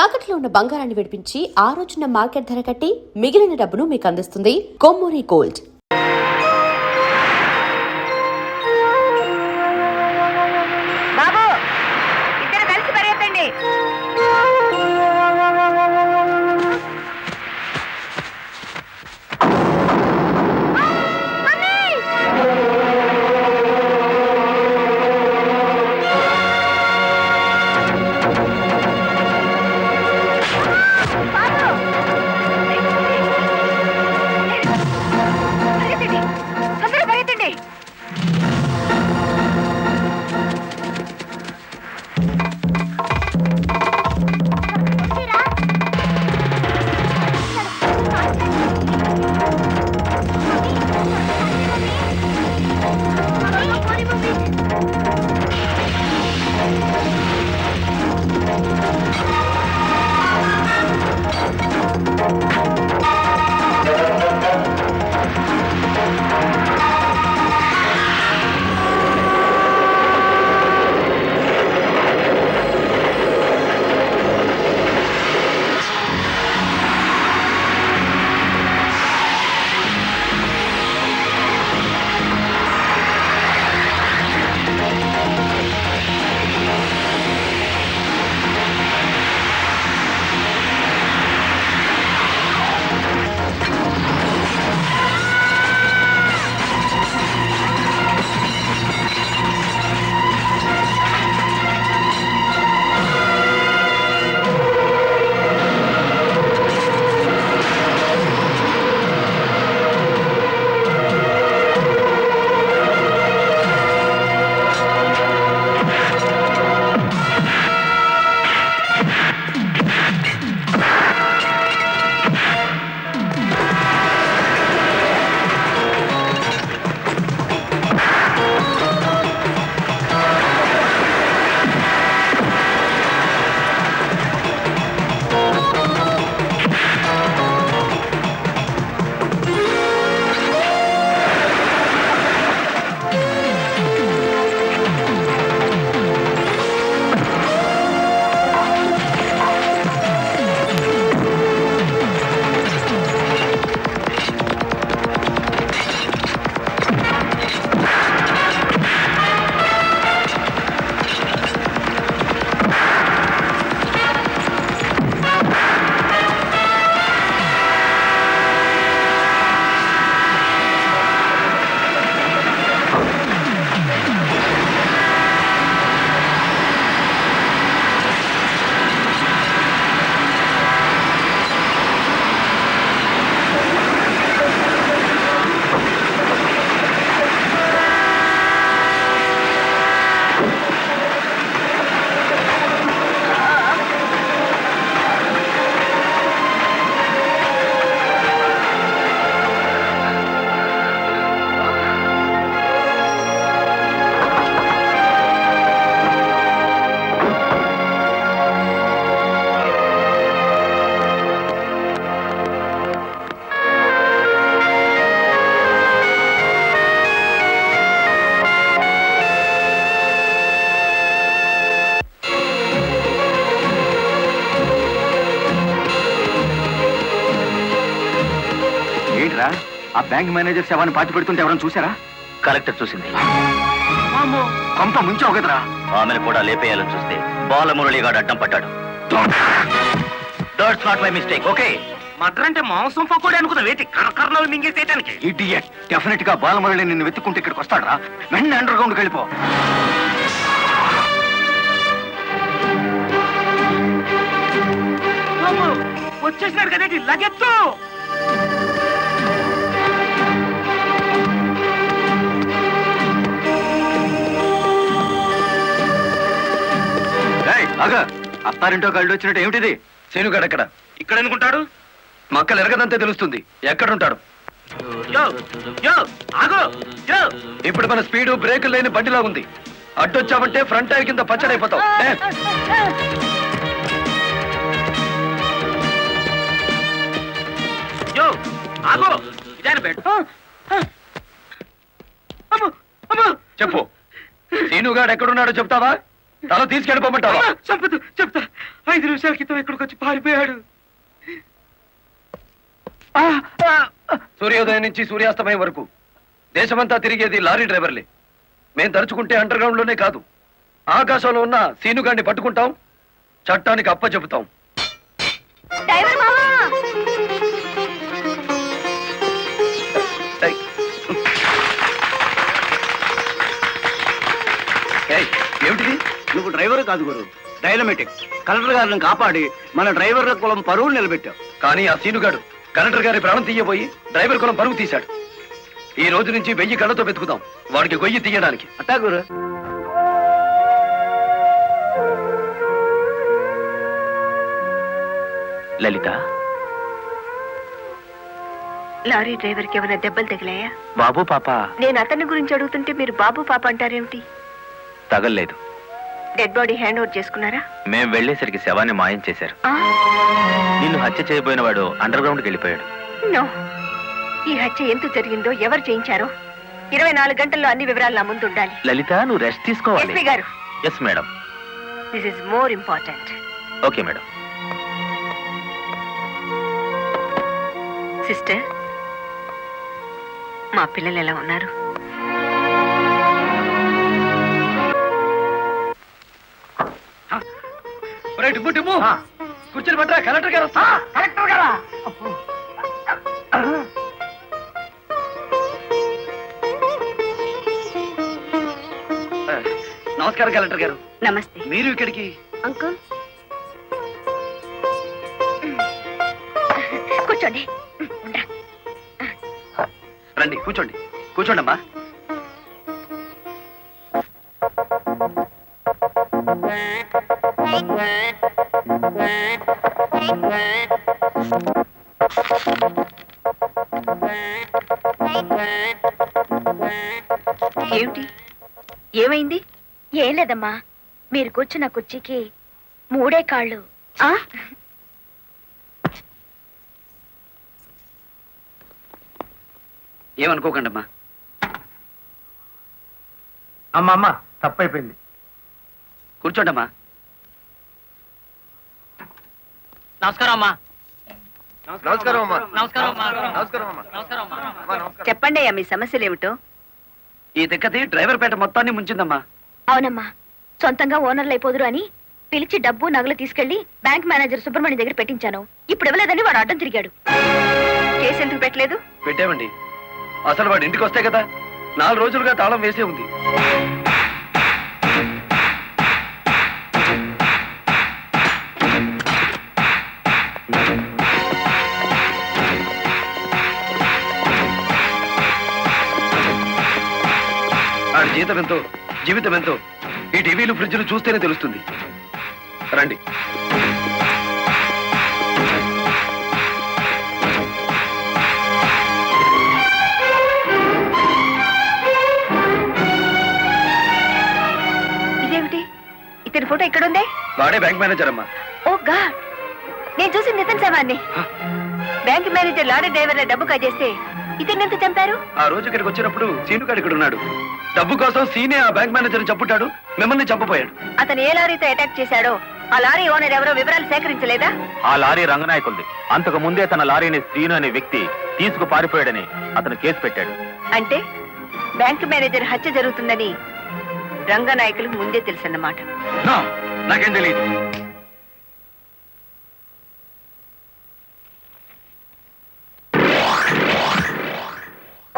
తాకట్లో ఉన్న బంగారాన్ని విడిపించి ఆ రోజున మార్కెట్ ధర కట్టి మిగిలిన డబ్బును మీకు అందిస్తుంది కొమ్మూరి గోల్డ్. బాబు ఇద్దరు కలిసి పరిగెత్తండి. ఆ బ్యాంక్ మేనేజర్ శవాన్ని పాతి పెడుతుంటే ఎవరైనా చూసారా? కలెక్టర్ చూసింది. కొంప ముంచావు కదరా. ఆమెను కూడా లేపేయాలని చూస్తే బాలమురళిగాడు అడ్డం పడ్డాడు. That's not my mistake. Okay, matar అంటే మాంసం పకోడీ అనుకున్న వేటి కరకరణలు మింగేసేయడానికి. ఇడియట్, డెఫినెట్ గా బాలమురళి నిన్ను వెతుక్కుంటే ఇక్కడికి వస్తాడరా. వెంటనే అండర్ గ్రౌండ్కి వెళ్ళిపో. వచ్చేసినాడు కదేంటి, లగెత్తు. అత్తారింటో కళ్ళు వచ్చినట్టు ఏమిటిది? శనుగాడు ఎక్కడ? ఇక్కడ అనుకుంటాడు. మక్కలు ఎరగదంతే తెలుస్తుంది. ఎక్కడుంటాడు? ఇప్పుడు మన స్పీడు బ్రేకులు లేని బండిలా ఉంది. అడ్డొచ్చామంటే ఫ్రంట్ టైర్ కింద పచ్చడైపోతావు. చెప్పు, శీనుగాడు ఎక్కడున్నాడో చెప్తావా? తల తీసుకెళ్ళిపోమంటావా? చెప్తా. 5 నిమిషాల క్రితం ఇక్కడికి వచ్చి పారిపోయాడు. సూర్యోదయం నుంచి సూర్యాస్తమయం వరకు దేశమంతా తిరిగేది లారీ డ్రైవర్లే. మేం తలుచుకుంటే అండర్ గ్రౌండ్ లోనే కాదు, ఆకాశంలో ఉన్న సీనుగాడిని పట్టుకుంటాం, చట్టానికి అప్ప చెబుతాం. డ్రైవర్ మామా, ఏమిటిది? నువ్వు డ్రైవర్ కాదు గురు, డైనమెటిక్. కలెక్టర్ గారిని కాపాడి మన డ్రైవర్ల కులం పరువులు నిలబెట్టావు. కానీ ఆ సీనుగాడు కలెక్టర్ గారి ప్రాణం తీయబోయి డ్రైవర్ కులం పరువు తీశాడు. ఈ రోజు నుంచి 1000 కళ్ళతో వెతుకుదాం వాడికి గొయ్యి తీయడానికి. అట్టా గురు. లలిత, లారీ డ్రైవర్ కి ఏమైనా దెబ్బలు తగిలాయా? బాబు పాప నేను అతని గురించి అడుగుతుంటే మీరు బాబు పాప అంటారేమిటి? తగల్లేదు. డెడ్ బాడీ హ్యాండ్ ఓవర్ చేసుకున్నారా? మేం వెళ్లేసరికి శవాన్ని మాయం చేశారు. ఆ, నిన్ను హత్య చేయబోయిన వాడు అండర్ గ్రౌండ్కి వెళ్ళిపోయాడు. నో. ఈ హత్య ఎందుకు జరిగిందో, ఎవరు చేయించారో 24 గంటల్లో అన్ని వివరాలు నా ముందు ఉండాలి. లలిత, నువ్వు రెస్ట్ తీసుకోవాలి. ఎస్పీ గారు, yes madam. This is more important. Okay madam. Sister, మా పిల్లలు ఎలా ఉన్నారు? కూర్చొని పట్టరా, కలెక్టర్ గారు. కలెక్టర్ గారా? నమస్కారం కలెక్టర్ గారు. నమస్తే. మీరు ఇక్కడికి? అంకుల్ కూర్చోండి. రండి, కూర్చోండి. కూర్చోండి అమ్మా. ఏమిటి, ఏమైంది? ఏం లేదమ్మా, మీరు కూర్చున్న కుర్చీకి 3 కాళ్ళు. ఏమనుకోకండి అమ్మా. అమ్మమ్మ తప్పైపోయింది. కూర్చోండి అమ్మా. నమస్కారం అమ్మా. నమస్కారం అమ్మా. నమస్కారం అమ్మా. నమస్కారం అమ్మా. నమస్కారం అమ్మా. చెప్పండి అయ్యా, మీ సమస్యలు ఏమిటో. ఈ దిక్కది డ్రైవర్ పేట మొత్తాన్ని ముంచిందమ్మా. అవునమ్మా, సొంతంగా ఓనర్లు అయిపోదురు అని పిలిచి డబ్బు నగలు తీసుకెళ్లి బ్యాంక్ మేనేజర్ సుబ్రహ్మణ్యం దగ్గర పెట్టించాను. ఇప్పుడు ఇవ్వలేదని వాడు అడ్డం తిరిగాడు. కేసు ఎందుకు పెట్టలేదు? పెట్టామండి. అసలు వాడు ఇంటికి వస్తే కదా 4 రోజులుగా తాళం వేసే ఉంది. ఆడి జీతం ఎంతో, జీవితం ఎంతో ఈ టీవీలు ఫ్రిడ్జ్లు చూస్తేనే తెలుస్తుంది. రండి. ఇదేమిటి, ఇతని ఫోటో ఇక్కడ ఉందే? వాడే బ్యాంక్ మేనేజర్ అమ్మా. ఓ గాడ్, నేను చూసి నితిన్ శవాన్ని. బ్యాంక్ మేనేజర్ లారీ డ్రైవర్ల డబ్బు కాజేస్తే ఇతన్ని ఎంత చంపారు? ఆ రోజు ఇక్కడికి వచ్చినప్పుడు సీనుగాడు ఇక్కడ ఉన్నాడు. డబ్బు కోసం సీనే ఆ బ్యాంక్ మేనేజర్ చంపుతాడు, మిమ్మల్ని చంపపోయాడు. అతను ఏ లారీతో అటాక్ చేశాడో ఆ లారీ ఓనర్ ఎవరో వివరాలు సేకరించలేదా? ఆ లారీ రంగనాయకుల్ది. అంతకు ముందే తన లారీని శ్రీను అనే వ్యక్తి తీసుకు పారిపోయాడని అతను కేసు పెట్టాడు. అంటే బ్యాంక్ మేనేజర్ హత్య జరుగుతుందని రంగనాయకులకు ముందే తెలుసన్నమాట. నాకేం తెలియదు.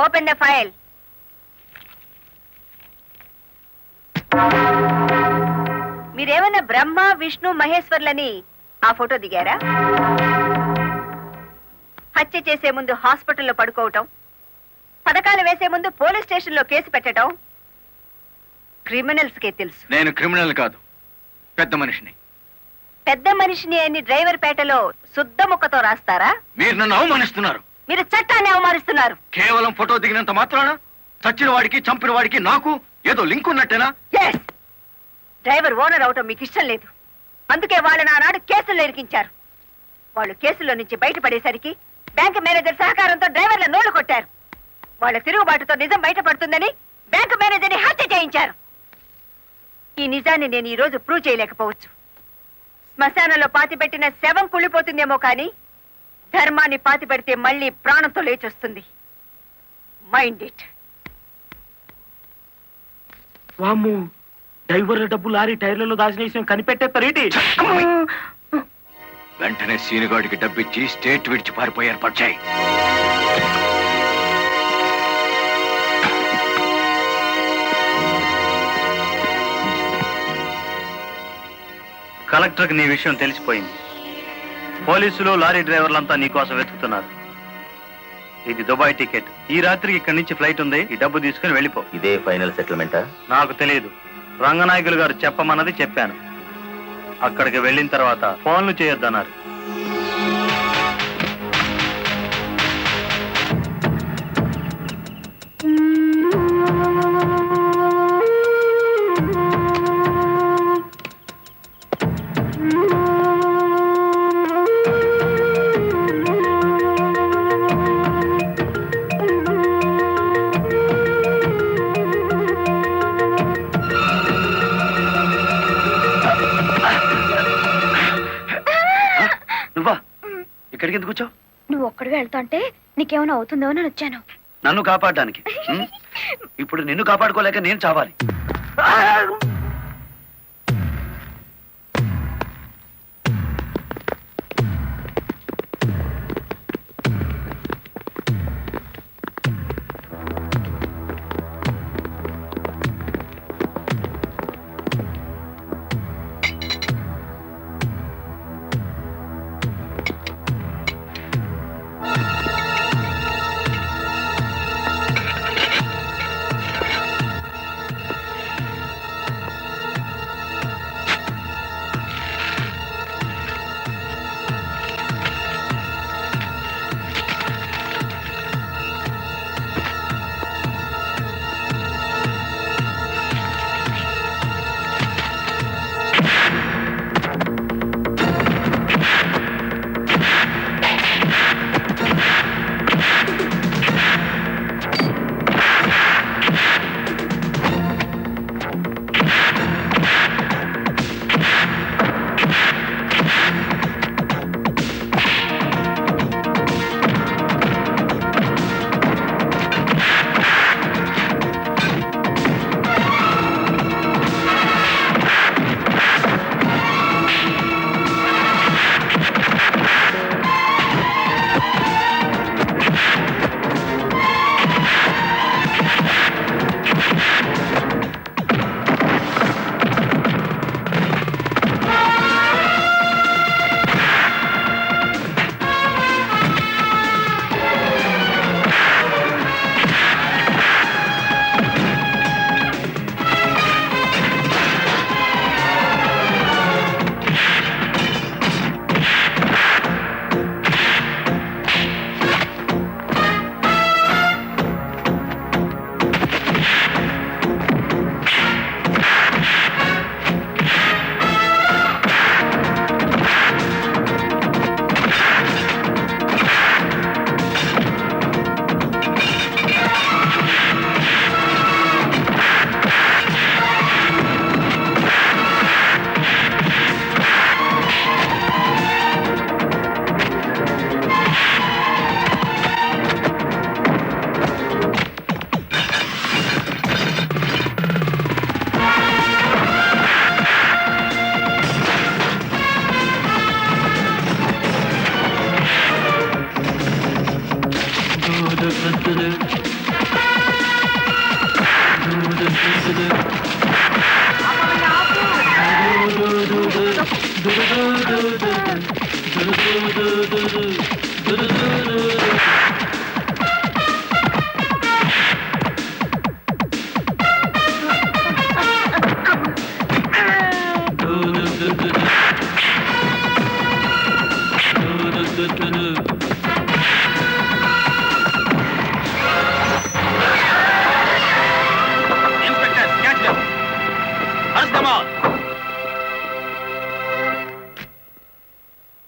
Open the file. మీరేమన్నా బ్రహ్మ విష్ణు మహేశ్వర్లని ఆ ఫోటో దిగారా? హత్య చేసే ముందు హాస్పిటల్లో పడుకోవటం, పథకాలు వేసే ముందు పోలీస్ స్టేషన్లో కేసు పెట్టడం క్రిమినల్స్ కే తెలుసు. నేను క్రిమినల్ కాదు, పెద్ద మనిషిని. పెద్ద మనిషిని అని డ్రైవర్ పేటలో శుద్ధ ముక్కతో రాస్తారా? మీరు నన్ను అవమానిస్తున్నారు. మీరు చట్టాన్ని అవమానిస్తున్నారు. కేవలం ఫోటో దిగినంత మాత్రాన చచ్చిన వాడికి చంపిన వాడికి నాకు ఏదో లింక్ ఉన్నట్టేనా? Yes. డ్రైవర్ ఓనర్ అవటం మీకు ఇష్టం లేదు. అందుకే వాళ్ళని ఆనాడు కేసుల్లో ఇరికించారు. వాళ్ళు కేసులో నుంచి బయటపడేసరికి బ్యాంక్ మేనేజర్ సహకారంతో డ్రైవర్ల నోళ్లు కొట్టారు. వాళ్ళ తిరుగుబాటుతో నిజం బయటపడుతుందని బ్యాంక్ మేనేజర్ని హత్య చేయించారు. ఈ నిజాన్ని నేను ఈ రోజు ప్రూవ్ చేయలేకపోవచ్చు. శ్మశానంలో పాతి పెట్టిన శవం కుళ్ళిపోతుందేమో కానీ ధర్మాన్ని పాతి పెడితే మళ్ళీ ప్రాణంతో లేచొస్తుంది. Mind it. వామ్ము, డ్రైవర్ల డబ్బు లారీ టైర్లలో దాచిన విషయం కనిపెట్టేస్తారేంటి? వెంటనే సీనుగాడికి డబ్బిచ్చి స్టేట్ విడిచి పారిపోయి ఏర్పాటు చేయి. కలెక్టర్కి నీ విషయం తెలిసిపోయింది. పోలీసులు లారీ డ్రైవర్లంతా నీ కోసం వెతుకుతున్నారు. ఇది దుబాయ్ టికెట్. ఈ రాత్రికి ఇక్కడి నుంచి ఫ్లైట్ ఉంది. ఈ డబ్బు తీసుకుని వెళ్ళిపో. ఇదే ఫైనల్ సెటిల్మెంటా? నాకు తెలియదు. రంగనాయకులు గారు చెప్పమన్నది చెప్పాను. అక్కడికి వెళ్ళిన తర్వాత ఫోన్లు చేయొద్దన్నారు. నువ్వా ఇక్కడికి ఎందుకు వచ్చావు? నువ్వు ఒక్కడిగా వెళ్తాంటే నీకేమైనా అవుతుందో అని వచ్చాను. నన్ను కాపాడడానికి. ఇప్పుడు నిన్ను కాపాడుకోలేక నేను చావాలి.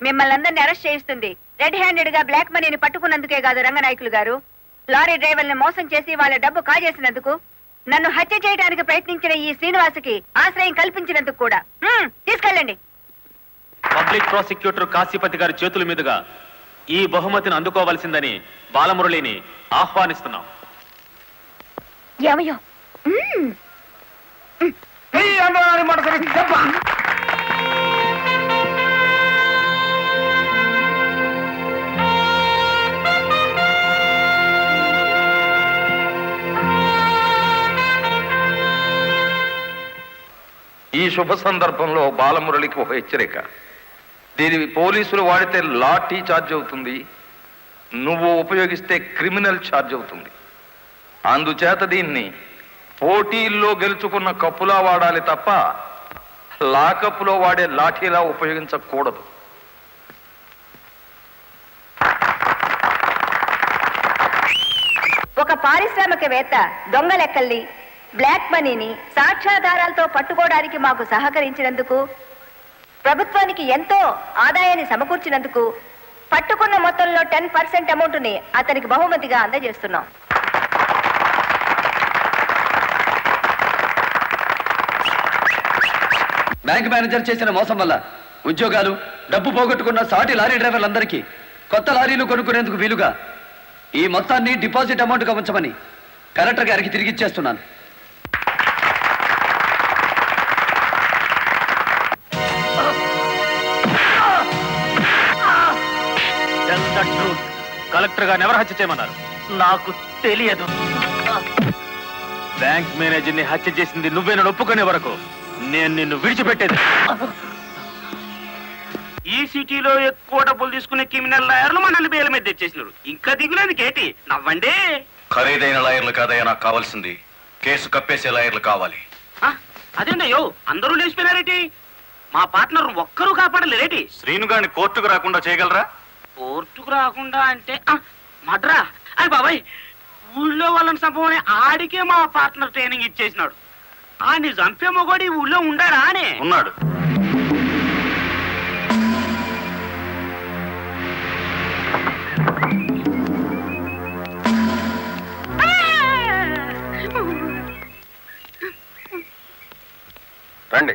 మిమ్మల్ని అందరినీ అరెస్ట్ చేయిస్తుంది. రెడ్ హ్యాండెడ్ గా బ్లాక్ మనీని పట్టుకున్నందుకే కాదు రంగనాయకులు గారు, లారీ డ్రైవర్ని మోసం చేసి వాళ్ళ డబ్బు కాజేసినందుకు, నన్ను హత్య చేయడానికి ప్రయత్నించిన ఈ శ్రీనివాసుకి ఆశ్రయం కల్పించినందుకు కూడా. తీసుకెళ్ళండి. పబ్లిక్ ప్రాసిక్యూటర్ కాశీపతి గారి చేతుల మీదుగా ఈ బహుమతిని అందుకోవలసిందని బాలమురళిని ఆహ్వానిస్తున్నాం. ఏమయ్యో ఈ శుభ సందర్భంలో బాలమురళికి ఒక హెచ్చరిక. దీని పోలీసులు వాడితే లాఠీ ఛార్జ్ అవుతుంది, నువ్వు ఉపయోగిస్తే క్రిమినల్ ఛార్జ్ అవుతుంది. అందుచేత దీన్ని పోటీల్లో గెలుచుకున్న కప్పులా వాడాలి తప్ప లాకప్పులో వాడే లాఠీలా ఉపయోగించకూడదు. ఒక పారిశ్రామికవేత్త దొంగ లెక్కల్ని, బ్లాక్ మనీని సాక్ష్యాధారాలతో పట్టుకోవడానికి మాకు సహకరించినందుకు, ప్రభుత్వానికి ఎంతో ఆదాయాన్ని సమకూర్చినందుకు పట్టుకున్న మొత్తంలో 10% అమౌంట్ని అతనికి బహుమతిగా అందజేస్తున్నాం. బ్యాంక్ మేనేజర్ చేసిన మోసం వల్ల ఉద్యోగాలు, డబ్బు పోగొట్టుకున్న సాటి లారీ డ్రైవర్లందరికీ కొత్త లారీలు కొనుక్కునేందుకు వీలుగా ఈ మొత్తాన్ని డిపాజిట్ అమౌంట్గా ఉంచమని కలెక్టర్ గారికి తిరిగిచ్చేస్తున్నాను. కలెక్టర్ గారిని ఎవరు హత్య చేయమన్నారు? నాకు తెలియదు. బ్యాంక్ మేనేజర్ ని హత్య చేసింది నువ్వేనని ఒప్పుకునే వరకు నేను నిన్ను విడిచిపెట్టేది. ఈ సిటీలో ఎక్కువ డబ్బులు తీసుకునే క్రిమినల్ లాయర్లు మనల్ని బేల మీద తెచ్చేసినారు. ఇంకా దిగులేదు కేటి, నవ్వండి. ఖరీదైన లాయర్లు కాదయ్యా నాకు కావాల్సింది, కేసు కప్పేసే లాయర్లు కావాలి. అదేందయ్యో అందరూ లేచిపోయినారేటి? మా పార్ట్నర్ ఒక్కరూ కాపాడలేరేటి? శ్రీను గారిని కోర్టుకు రాకుండా చేయగలరా? కోర్టుకు రాకుండా అంటే మడ్రా. అయ్యి బాబాయ్, ఊళ్ళో వాళ్ళని సంపమని ఆడికే మా పార్ట్నర్ ట్రైనింగ్ ఇచ్చేసినాడు. ఆడిని చంపే మొగోడి ఊళ్ళో ఉండారా అని? ఉన్నాడు. రండి.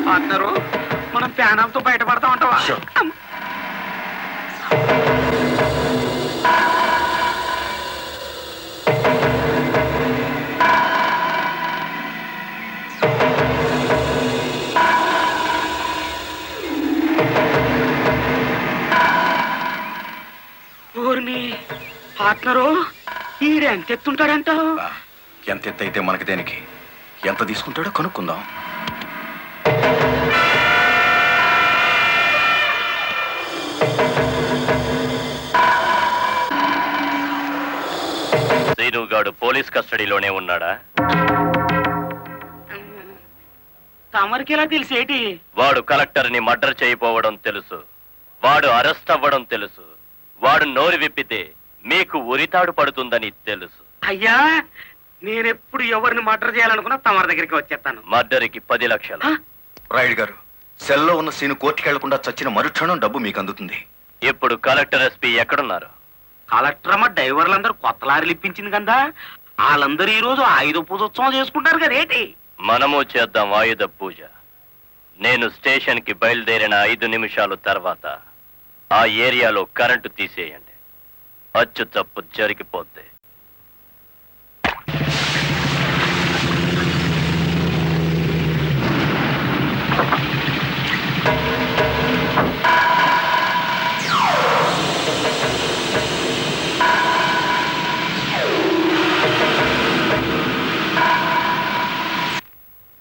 పార్ట్నరు, మనం ప్యానంతో బయటపడతా ఉంటావా? ఊర్ని పార్ట్నరు, ఈడెంత ఎత్తుంటాడంటావు? ఎంత ఎత్తైతే మనకి దేనికి, ఎంత తీసుకుంటాడో కనుక్కుందాం. శ్రీనుగాడు పోలీస్ కస్టడీలోనే ఉన్నాడా? తమరికి ఎలా తెలిసేటి? వాడు కలెక్టర్ ని మర్డర్ చేయపోవడం తెలుసు, వాడు అరెస్ట్ అవ్వడం తెలుసు, వాడు నోరు విప్పితే మీకు ఉరితాడు పడుతుందని తెలుసు. అయ్యా, నేనెప్పుడు ఎవరిని మర్డర్ చేయాలనుకున్నా తమరి దగ్గరికి వచ్చేస్తాను. మర్డర్కి 10 లక్షలు. రాయుడు గారు, సెల్లో ఉన్న సీను కోర్టుకి వెళ్లకుండా చచ్చిన మరుక్షణం డబ్బు మీకు అందుతుంది. ఇప్పుడు కలెక్టర్ ఎస్పీ ఎక్కడున్నారు? కలెక్టర్ అమ్మ డ్రైవర్లందరూ కొత్త లారీలు ఇప్పించింది కదా, వాళ్ళందరూ ఈ రోజు ఆయుధ పూజోత్సవం చేసుకుంటారు కదేటి? మనము చేద్దాం ఆయుధ పూజ. నేను స్టేషన్ కి బయలుదేరిన 5 నిమిషాలు తర్వాత ఆ ఏరియాలో కరెంటు తీసేయండి. అచ్చు తప్పు జరిగిపోద్ది.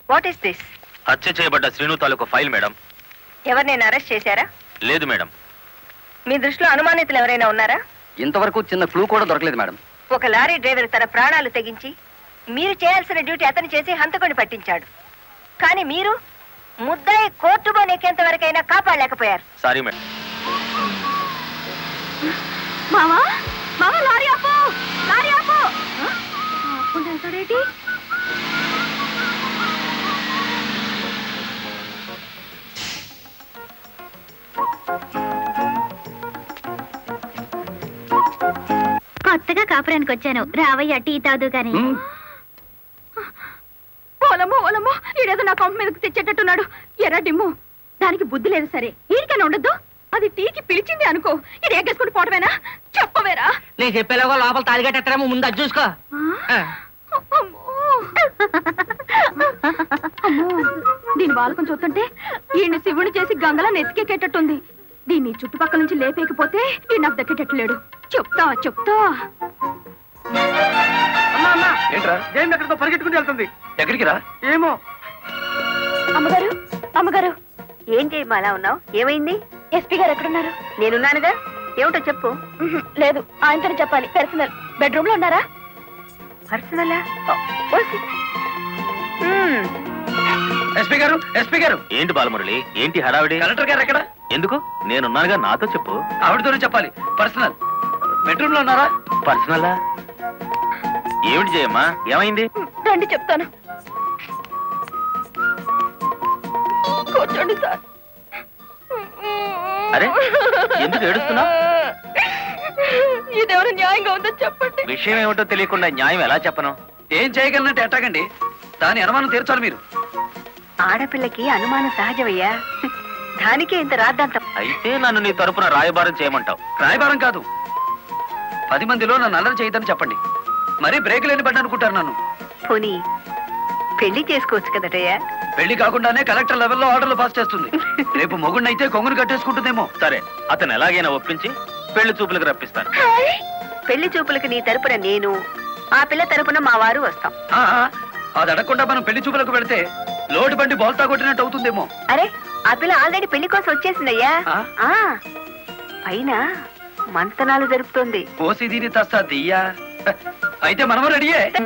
What is this? హత్య చేయబడ్డ శ్రీను తాలూకు ఫైల్ మేడం. ఎవరినైనా అరెస్ట్ చేశారా? లేదు మేడం. మీ దృష్టిలో అనుమానితులు ఎవరైనా ఉన్నారా? ఇంతవరకు చిన్న క్లూ కూడా దొరకలేదు మేడం. ఒక లారీ డ్రైవర్ తన ప్రాణాలు తెగించి మీరు చేయాల్సిన డ్యూటీ అతను చేసి హంతకుని పట్టించాడు. కానీ మీరు ముద్దాయి కోర్టులో నెక్కేంత వరకైనా కాపాడలేకపోయారు. Sorry madam. మావా మావా లారీ ఆపు, లారీ ఆపు. ఆపుకుంటూ వెళ్తాడేంటి? కొత్తగా కాపురానికి వచ్చాను. రావయ్య టీ తాదు గాని. ఓలమ్మో ఓలమ్మో, ఈడేదో నా కొంప మీదకి తెచ్చేటట్టున్నాడు. ఎర్ర డిమ్ము, దానికి బుద్ధి లేదు సరే, ఈడికైనా ఉండద్దు. అది టీకి పిలిచింది అనుకో, ఇది ఎగ్గేసుకుని పోవటమేనా? చెప్పవేరా? నేను చెప్పేలాగా లోపల తాలిగట్టేమో ముందు అది చూసుకో. అమ్మో, దీని బాలకం చూస్తుంటే ఈయన్ని శివుని చేసి గంగలా నెత్తికెక్కేటట్టుంది. దీన్ని చుట్టుపక్కల నుంచి లేపేకపోతే ఈ నాకు దక్కేటట్లేడు. చెప్తా చెప్తా. ఏంట్రా? ఏం ఎక్కడికో పరిగెట్టుకుని వెళ్తుంది. ఎక్కడికి రా? ఏమో. అమ్మగారు అమ్మగారు, ఏం చేయమా అలా ఉన్నావు? ఏమైంది? ఎస్పీ గారు ఎక్కడున్నారు? నేనున్నానుగా. ఏమిటో చెప్పు. లేదు, ఆయనతోనే చెప్పాలి. పర్సనల్. బెడ్రూమ్ లో ఉన్నారా? పర్సనలా? ఎస్పీ గారు, ఎస్పీ గారు. ఏంటి బాలమురళి, ఏంటి హడావిడి? కలెక్టర్ గారు ఎక్కడ? ఎందుకు? నేనున్నానుగా, నాతో చెప్పు. ఆవిడతోనే చెప్పాలి. పర్సనల్. బెడ్రూమ్ లో ఉన్నారా? పర్సనలా? ఏమిటి చేయమ్మా, ఏమైంది? రండి చెప్తాను. కూర్చోండి సార్. అరే, ఎందుకు ఏడుస్తున్నావ్? ఇదెవరు న్యాయంగా ఉందో చెప్పండి. విషయం ఏమిటో తెలియకుండా న్యాయం ఎలా చెప్పను? ఏం చేయగలనంటే ఎట్టాగండి? దాని అనుమానం తీర్చాలి మీరు. ఆడపిల్లకి అనుమానం సహజమయ్యా. దానికే ఇంత రాద్దాంతం. అయితే నన్ను నీ తరపున రాయబారం చేయమంటావు? రాయబారం కాదు, 10 మందిలో నన్ను అల్లరి చేయదని చెప్పండి. మరీ బ్రేక్ లేని పడ్డ అనుకుంటారు నన్ను. పోనీ పెళ్లి చేసుకోవచ్చు కదటయ్యా. పెళ్లి కాకుండానే కలెక్టర్ లెవెల్లో ఆర్డర్లు పాస్ చేస్తుంది. రేపు మొగుడినైతే కొంగును కట్టేసుకుంటుందేమో. సరే, అతను ఎలాగైనా ఒప్పించి పెళ్లి చూపులకు రప్పిస్తాను. పెళ్లి చూపులకి నీ తరపున నేను, ఆ పిల్ల తరపున మా వారు వస్తాం. ఆ, అది అడగకుండా మనం పెళ్లి చూపులకు పెడితే లోటు బండి బోల్తా కొట్టినట్టు అవుతుందేమో. అరే, ఆ పిల్ల ఆల్రెడీ పెళ్లి కోసం వచ్చేసిందయ్యా. ఆ? ఆ, పైన మంతనాలు జరుపుతోంది. పోసి దీని తస్తా దియ్యా. అయితే మనము రెడీయే.